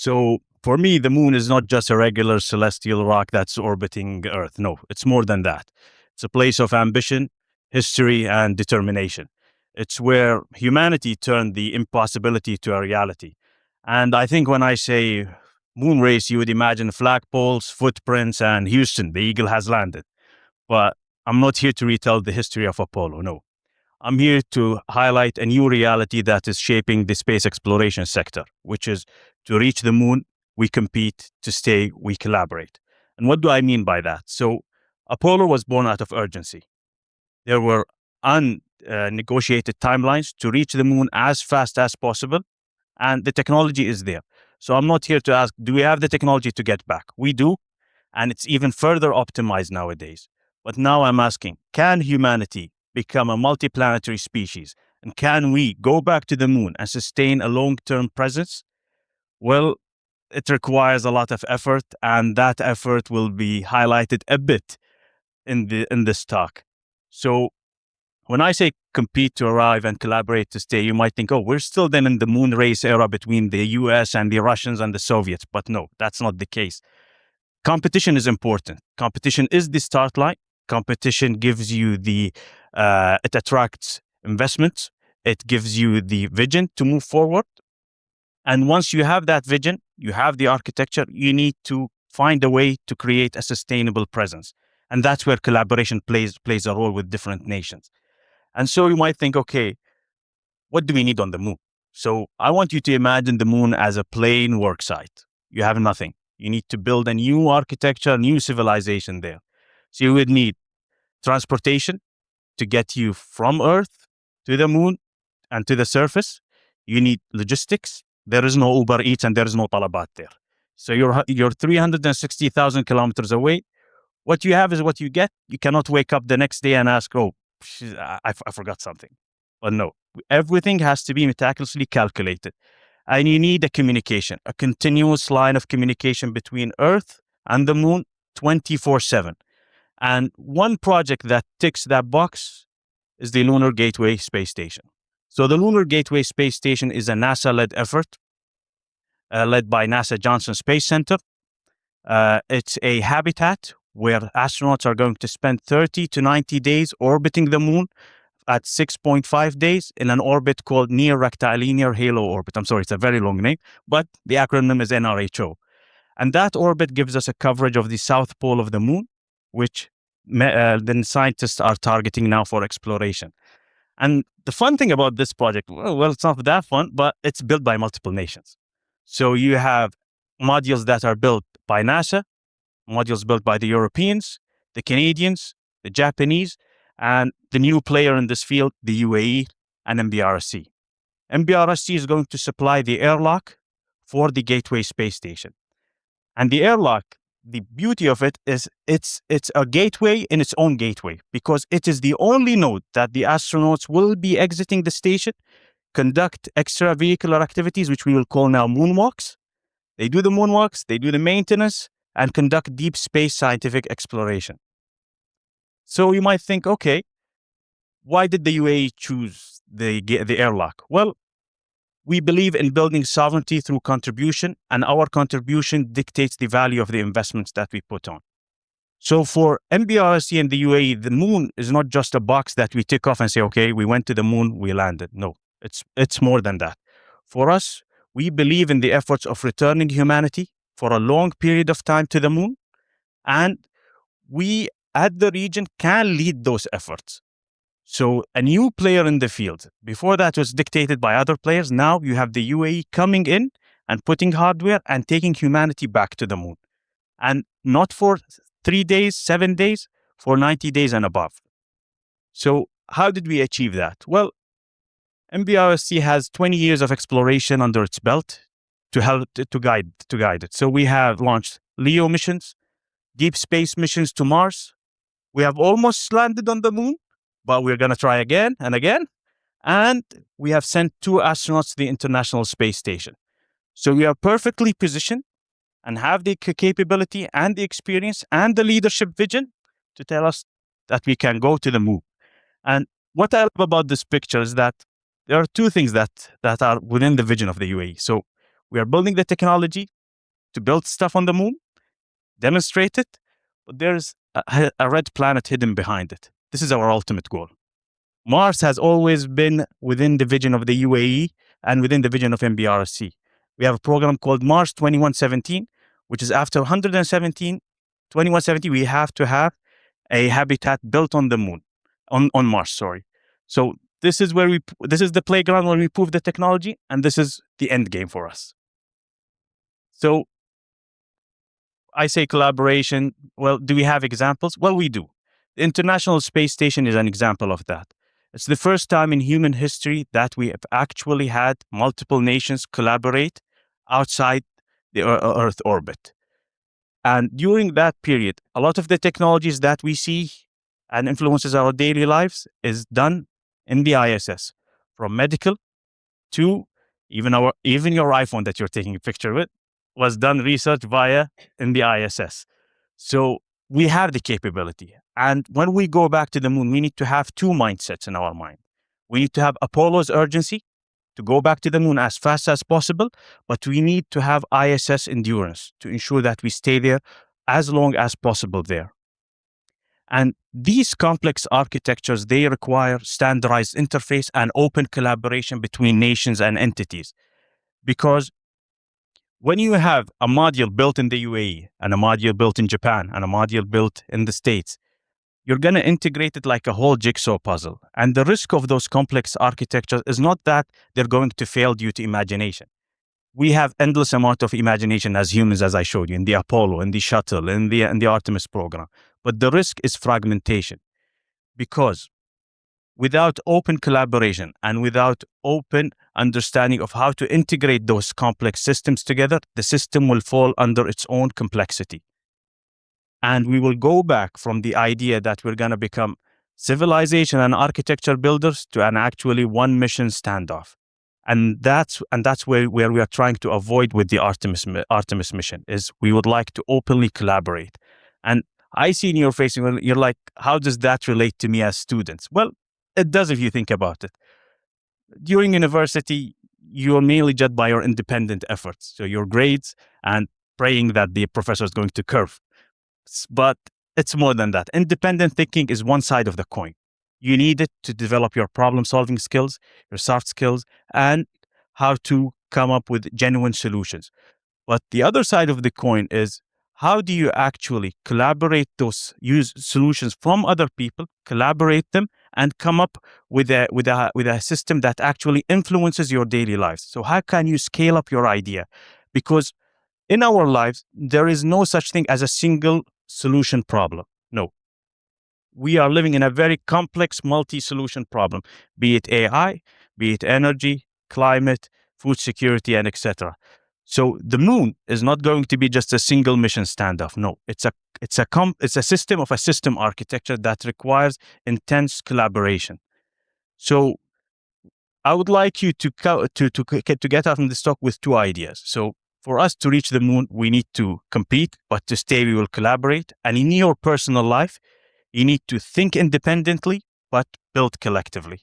So for me, the moon is not just a regular celestial rock that's orbiting Earth. No, it's more than that. It's a place of ambition, history, and determination. It's where humanity turned the impossibility to a reality. And I think when I say moon race, you would imagine flagpoles, footprints, and Houston, the eagle has landed. But I'm not here to retell the history of Apollo, no. I'm here to highlight a new reality that is shaping the space exploration sector, which is to reach the moon, we compete, to stay, we collaborate. And what do I mean by that? So, Apollo was born out of urgency. There were unnegotiated timelines to reach the moon as fast as possible, and the technology is there. So, I'm not here to ask, do we have the technology to get back? We do, and it's even further optimized nowadays. But now I'm asking, can humanity become a multiplanetary species? And can we go back to the moon and sustain a long-term presence? Well, it requires a lot of effort, and that effort will be highlighted a bit in this talk. So when I say compete to arrive and collaborate to stay, you might think, oh, we're still then in the moon race era between the US and the Russians and the Soviets. But no, that's not the case. Competition is important. Competition is the start line. Competition gives you it attracts investments. It gives you the vision to move forward. And once you have that vision, you have the architecture, you need to find a way to create a sustainable presence. And that's where collaboration plays a role with different nations. And so you might think, okay, what do we need on the moon? So I want you to imagine the moon as a plain work site. You have nothing. You need to build a new architecture, new civilization there. So you would need transportation to get you from Earth to the moon and to the surface. You need logistics. There is no Uber Eats and there is no Talabat there. So you're 360,000 kilometers away. What you have is what you get. You cannot wake up the next day and ask, oh, I forgot something. But no, everything has to be meticulously calculated. And you need a communication, a continuous line of communication between Earth and the moon 24/7. And one project that ticks that box is the Lunar Gateway Space Station. So the Lunar Gateway Space Station is a NASA-led effort, led by NASA Johnson Space Center. It's a habitat where astronauts are going to spend 30 to 90 days orbiting the moon at 6.5 days in an orbit called Near Rectilinear Halo Orbit. I'm sorry, it's a very long name, but the acronym is NRHO. And that orbit gives us a coverage of the south pole of the moon, which then scientists are targeting now for exploration. And the fun thing about this project, well, it's not that fun, but it's built by multiple nations. So you have modules that are built by NASA, modules built by the Europeans, the Canadians, the Japanese, and the new player in this field, the UAE and MBRSC. MBRSC is going to supply the airlock for the Gateway Space Station. And the airlock, the beauty of it is it's a gateway in its own gateway, because it is the only node that the astronauts will be exiting the station, conduct extravehicular activities, which we will call now moonwalks. They do the moonwalks, they do the maintenance, and conduct deep space scientific exploration. So you might think, okay, why did the UAE choose the airlock? Well, we believe in building sovereignty through contribution, and our contribution dictates the value of the investments that we put on. So for MBRSC and the UAE, the moon is not just a box that we tick off and say, okay, we went to the moon, we landed. No, it's more than that. For us, we believe in the efforts of returning humanity for a long period of time to the moon, and we at the region can lead those efforts. So a new player in the field. Before that was dictated by other players. Now you have the UAE coming in and putting hardware and taking humanity back to the moon. And not for 3 days, 7 days, for 90 days and above. So how did we achieve that? Well, MBRSC has 20 years of exploration under its belt to help to guide it. So we have launched LEO missions, deep space missions to Mars. We have almost landed on the moon, but we're going to try again and again. And we have sent 2 astronauts to the International Space Station. So we are perfectly positioned and have the capability and the experience and the leadership vision to tell us that we can go to the moon. And what I love about this picture is that there are 2 things that are within the vision of the UAE. So We are building the technology to build stuff on the moon, demonstrate it, but there's a red planet hidden behind it. This is our ultimate goal. Mars has always been within the vision of the UAE and within the vision of MBRC. We have a program called Mars 2117, which is after 2117, we have to have a habitat built on the moon, on Mars, sorry. So this is the playground where we prove the technology, and this is the end game for us. So I say collaboration. Well, do we have examples? Well, we do. The International Space Station is an example of that. It's the first time in human history that we have actually had multiple nations collaborate outside the Earth orbit. And during that period, a lot of the technologies that we see and influences our daily lives is done in the ISS, from medical to even your iPhone that you're taking a picture with was done research via in the ISS. So we have the capability. And when we go back to the moon, we need to have two mindsets in our mind. We need to have Apollo's urgency to go back to the moon as fast as possible, but we need to have ISS endurance to ensure that we stay there as long as possible there. And these complex architectures, they require standardized interface and open collaboration between nations and entities. Because when you have a module built in the UAE and a module built in Japan and a module built in the States, you're going to integrate it like a whole jigsaw puzzle. And the risk of those complex architectures is not that they're going to fail due to imagination. We have endless amount of imagination as humans, as I showed you, in the Apollo, in the shuttle, in the Artemis program. But the risk is fragmentation, because without open collaboration and without open understanding of how to integrate those complex systems together, the system will fall under its own complexity. And we will go back from the idea that we're going to become civilization and architecture builders to an actually one mission standoff. And that's where we are trying to avoid with the Artemis mission, is we would like to openly collaborate. And I see in your face, you're like, how does that relate to me as students? Well, it does if you think about it. During university, you're mainly judged by your independent efforts. So your grades and praying that the professor is going to curve. But it's more than that. Independent thinking is one side of the coin. You need it to develop your problem-solving skills, your soft skills, and how to come up with genuine solutions. But the other side of the coin is, how do you actually collaborate use solutions from other people, collaborate them, and come up with a system that actually influences your daily lives? So how can you scale up your idea? Because in our lives, there is no such thing as a single solution problem. No. We are living in a very complex multi-solution problem, be it AI, be it energy, climate, food security, and etc. So the moon is not going to be just a single mission standoff. No, it's a system of a system architecture that requires intense collaboration. So I would like you to get out from this talk with two ideas. So for us to reach the moon, we need to compete, but to stay, we will collaborate. And in your personal life, you need to think independently, but build collectively.